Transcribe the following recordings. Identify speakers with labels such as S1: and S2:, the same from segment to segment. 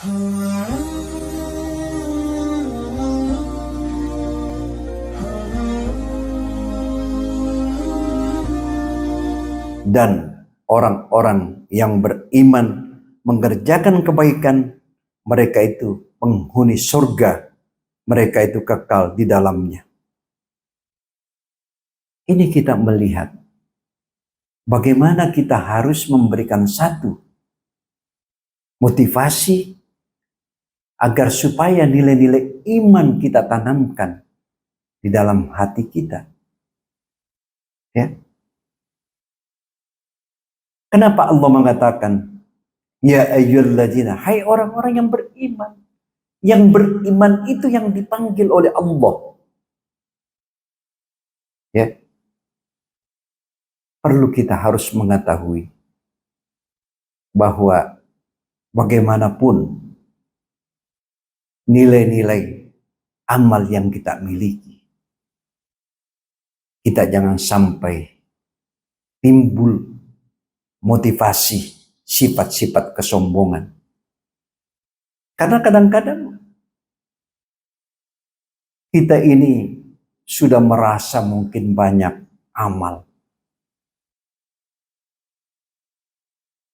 S1: Dan orang-orang yang beriman mengerjakan kebaikan, mereka itu penghuni surga, mereka itu kekal di dalamnya. Ini kita melihat bagaimana kita harus memberikan satu motivasi agar supaya nilai-nilai iman kita tanamkan di dalam hati kita. Ya. Kenapa Allah mengatakan, ya ayyuhalladzina, hai orang-orang yang beriman. Yang beriman itu yang dipanggil oleh Allah. Ya. Perlu kita harus mengetahui bahwa bagaimanapun nilai-nilai amal yang kita miliki, kita jangan sampai timbul motivasi sifat-sifat kesombongan. Karena kadang-kadang kita ini sudah merasa mungkin banyak amal,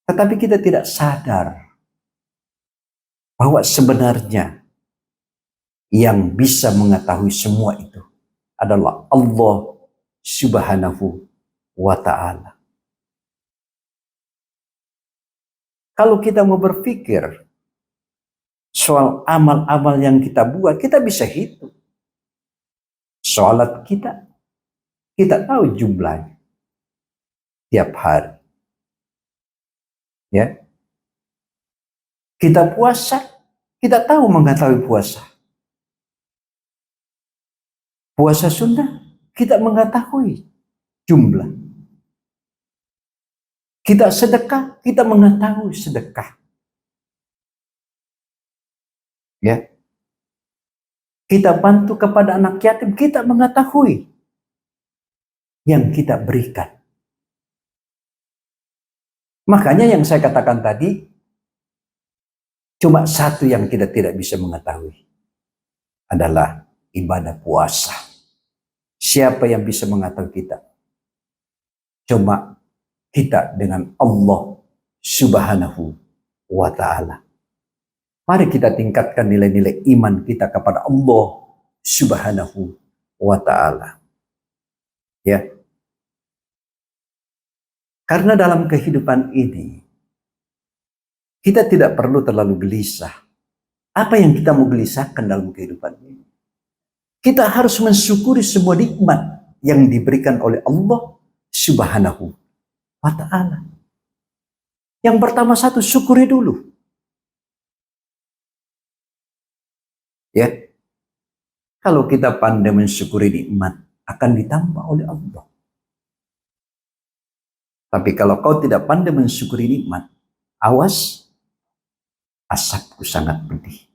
S1: tetapi kita tidak sadar bahwa sebenarnya yang bisa mengetahui semua itu adalah Allah Subhanahu wa Ta'ala. Kalau kita mau berpikir soal amal-amal yang kita buat, kita bisa hitung. Sholat kita tahu jumlahnya tiap hari. Ya. Kita puasa, kita tahu mengetahui puasa. Puasa sunnah, kita mengetahui jumlah. Kita sedekah, kita mengetahui sedekah. Ya. Kita bantu kepada anak yatim, kita mengetahui yang kita berikan. Makanya yang saya katakan tadi, cuma satu yang kita tidak bisa mengetahui adalah ibadah puasa. Siapa yang bisa mengetahui kita? Cuma kita dengan Allah Subhanahu wa Ta'ala. Mari kita tingkatkan nilai-nilai iman kita kepada Allah Subhanahu wa Ta'ala. Ya. Karena dalam kehidupan ini, kita tidak perlu terlalu gelisah. Apa yang kita mau gelisahkan dalam kehidupan ini? Kita harus mensyukuri semua nikmat yang diberikan oleh Allah Subhanahu wa Ta'ala. Yang pertama satu, syukuri dulu. Ya. Kalau kita pandai mensyukuri nikmat, akan ditambah oleh Allah. Tapi kalau kau tidak pandai mensyukuri nikmat, awas, asapku sangat pedih.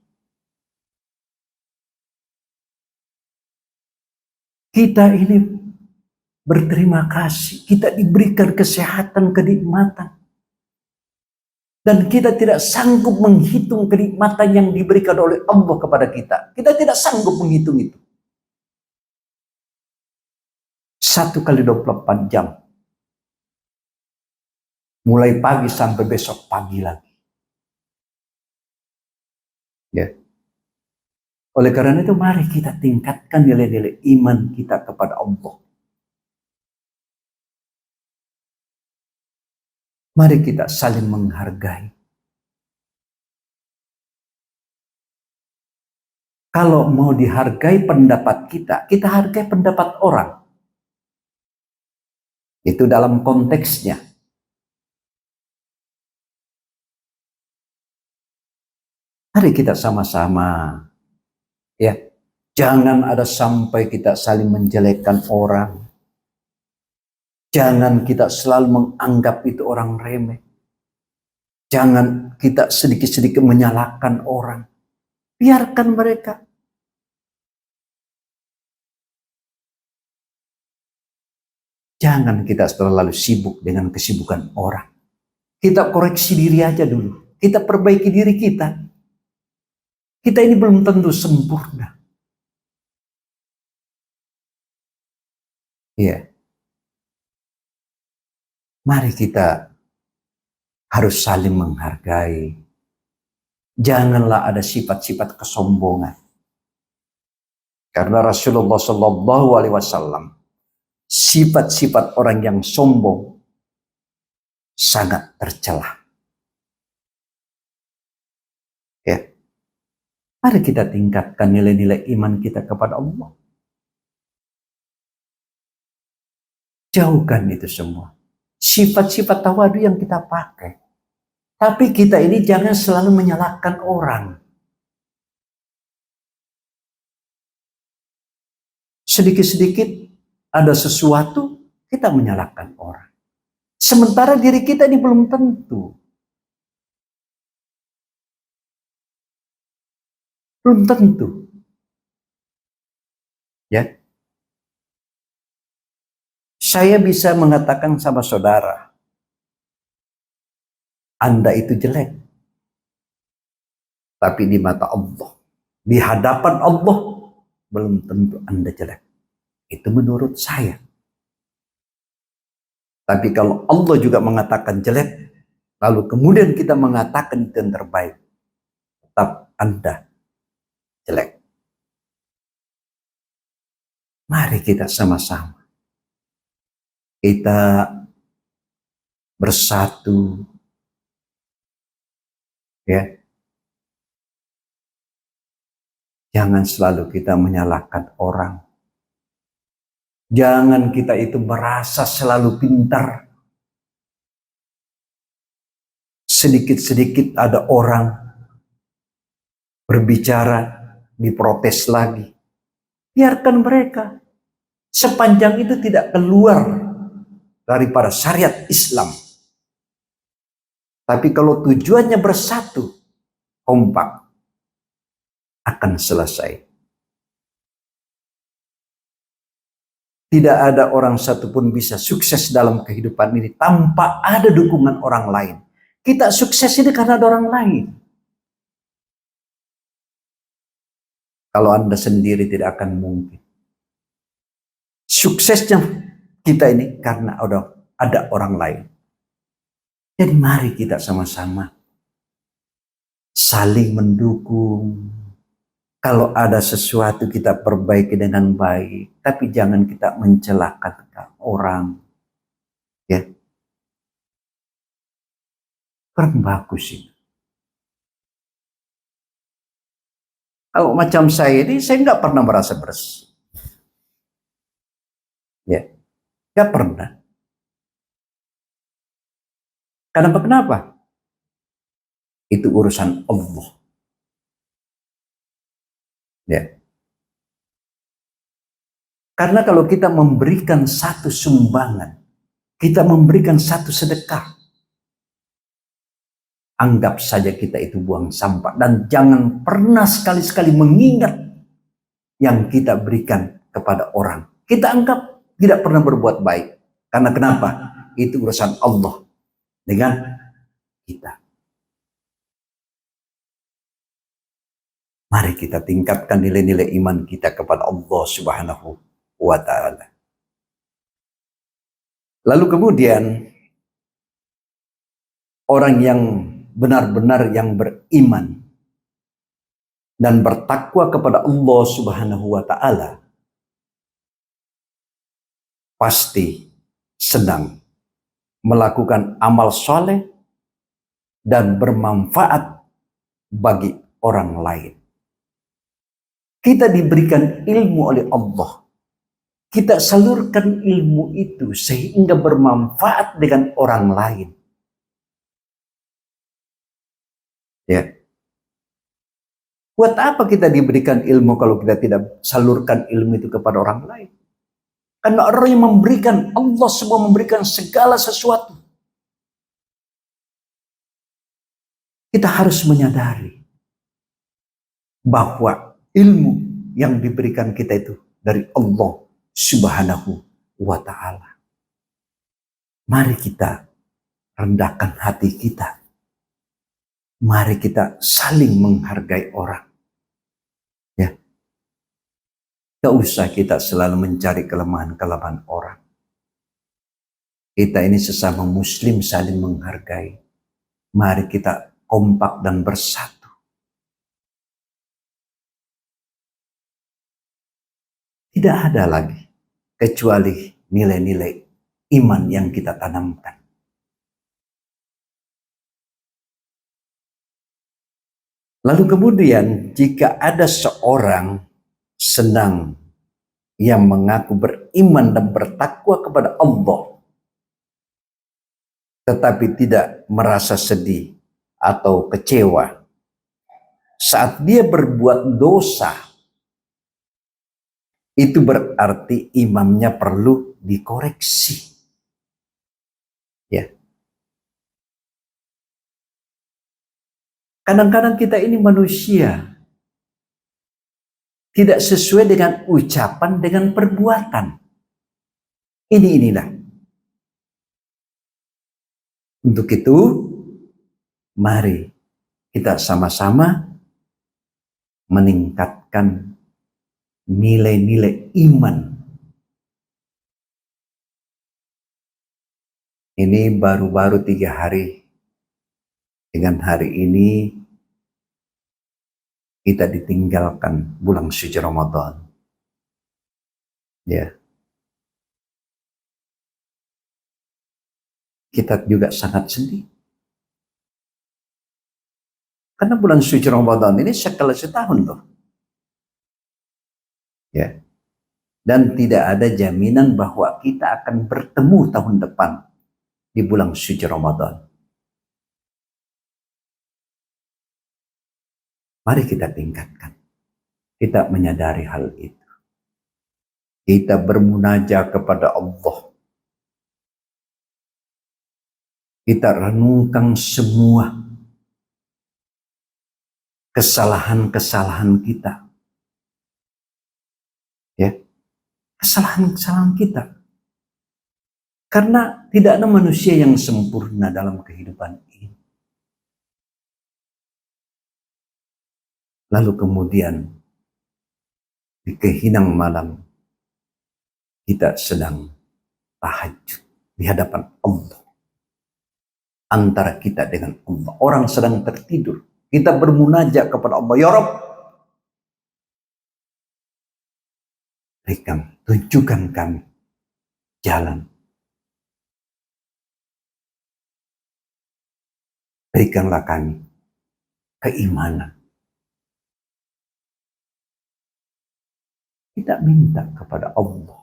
S1: Kita ini berterima kasih, kita diberikan kesehatan, kenikmatan. Dan kita tidak sanggup menghitung kenikmatan yang diberikan oleh Allah kepada kita. Kita tidak sanggup menghitung itu. 1 kali 24 jam. Mulai pagi sampai besok pagi lagi. Ya. Oleh karena itu mari kita tingkatkan nilai-nilai iman kita kepada Allah. Mari kita saling menghargai. Kalau mau dihargai pendapat kita, kita hargai pendapat orang. Itu dalam konteksnya. Mari kita sama-sama, ya, jangan ada sampai kita saling menjelekkan orang. Jangan kita selalu menganggap itu orang remeh. Jangan kita sedikit-sedikit menyalahkan orang. Biarkan mereka. Jangan kita terlalu sibuk dengan kesibukan orang. Kita koreksi diri aja dulu. Kita perbaiki diri kita. Kita ini belum tentu sempurna. Iya. Mari kita harus saling menghargai. Janganlah ada sifat-sifat kesombongan. Karena Rasulullah Shallallahu Alaihi Wasallam, sifat-sifat orang yang sombong sangat tercela. Ya, mari kita tingkatkan nilai-nilai iman kita kepada Allah. Jauhkan itu semua. Sifat-sifat tawadu yang kita pakai. Tapi kita ini jangan selalu menyalahkan orang. Sedikit-sedikit ada sesuatu, kita menyalahkan orang. Sementara diri kita ini belum tentu. Belum tentu. Ya. Saya bisa mengatakan sama saudara, Anda itu jelek. Tapi di mata Allah, di hadapan Allah, belum tentu Anda jelek. Itu menurut saya. Tapi kalau Allah juga mengatakan jelek, lalu kemudian kita mengatakan itu yang terbaik, tetap Anda jelek. Mari kita sama-sama. Kita bersatu. Ya. Jangan selalu kita menyalahkan orang. Jangan kita itu merasa selalu pintar. Sedikit-sedikit ada orang berbicara, diprotes lagi. Biarkan mereka. Sepanjang itu tidak keluar daripada syariat Islam. Tapi kalau tujuannya bersatu, kompak, akan selesai. Tidak ada orang satupun bisa sukses dalam kehidupan ini tanpa ada dukungan orang lain. Kita sukses ini karena ada orang lain. Kalau Anda sendiri tidak akan mungkin. Suksesnya kita ini karena ada orang lain. Jadi mari kita sama-sama saling mendukung. Kalau ada sesuatu kita perbaiki dengan baik, tapi jangan kita mencelakakan orang. Ya. Kurang bagus sih. Kalau macam saya ini, saya nggak pernah merasa bersih. Ya, nggak pernah. Kenapa? Itu urusan Allah. Ya. Karena kalau kita memberikan satu sumbangan, kita memberikan satu sedekah, anggap saja kita itu buang sampah. Dan jangan pernah sekali-sekali mengingat yang kita berikan kepada orang. Kita anggap tidak pernah berbuat baik. Karena kenapa? Itu urusan Allah dengan kita. Mari kita tingkatkan nilai-nilai iman kita kepada Allah Subhanahu wa Ta'ala. Lalu kemudian orang yang benar-benar yang beriman dan bertakwa kepada Allah Subhanahu wa Ta'ala pasti sedang melakukan amal soleh dan bermanfaat bagi orang lain. Kita diberikan ilmu oleh Allah. Kita salurkan ilmu itu sehingga bermanfaat dengan orang lain. Ya. Buat apa kita diberikan ilmu kalau kita tidak salurkan ilmu itu kepada orang lain? Karena orang yang memberikan, Allah semua memberikan segala sesuatu. Kita harus menyadari bahwa ilmu yang diberikan kita itu dari Allah Subhanahu wa Ta'ala. Mari kita rendahkan hati kita. Mari kita saling menghargai orang. Gak usah kita selalu mencari kelemahan-kelemahan orang. Kita ini sesama muslim saling menghargai. Mari kita kompak dan bersatu. Tidak ada lagi kecuali nilai-nilai iman yang kita tanamkan. Lalu kemudian jika ada seorang senang yang mengaku beriman dan bertakwa kepada Allah, tetapi tidak merasa sedih atau kecewa saat dia berbuat dosa, itu berarti imannya perlu dikoreksi. Ya. Kadang-kadang kita ini manusia, tidak sesuai dengan ucapan, dengan perbuatan. Inilah. Untuk itu, mari kita sama-sama meningkatkan nilai-nilai iman. Ini baru-baru 3 hari. Dengan hari ini kita ditinggalkan bulan suci Ramadan. Ya. Kita juga sangat sedih. Karena bulan suci Ramadan ini sekali setahun tuh. Ya. Dan tidak ada jaminan bahwa kita akan bertemu tahun depan di bulan suci Ramadan. Mari kita tingkatkan. Kita menyadari hal itu. Kita bermunajat kepada Allah. Kita renungkan semua kesalahan-kesalahan kita. Ya. Kesalahan-kesalahan kita. Karena tidak ada manusia yang sempurna dalam kehidupan ini. Lalu kemudian di kehinang malam kita sedang tahajud di hadapan Allah. Antara kita dengan Allah. Orang sedang tertidur. Kita bermunajat kepada Allah. Ya Rabb, berikan, tunjukkan kami jalan. Berikanlah kami keimanan. Kita minta kepada Allah.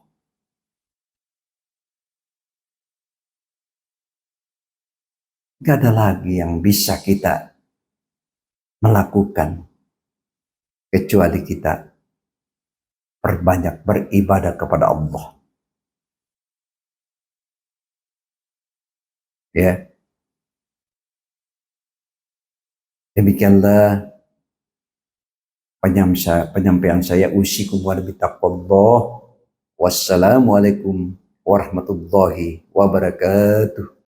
S1: Gak ada lagi yang bisa kita melakukan kecuali kita perbanyak beribadah kepada Allah. Ya. Demikianlah penyampaian saya. Usikum wa bitaqwallah. Wassalamualaikum warahmatullahi wabarakatuh.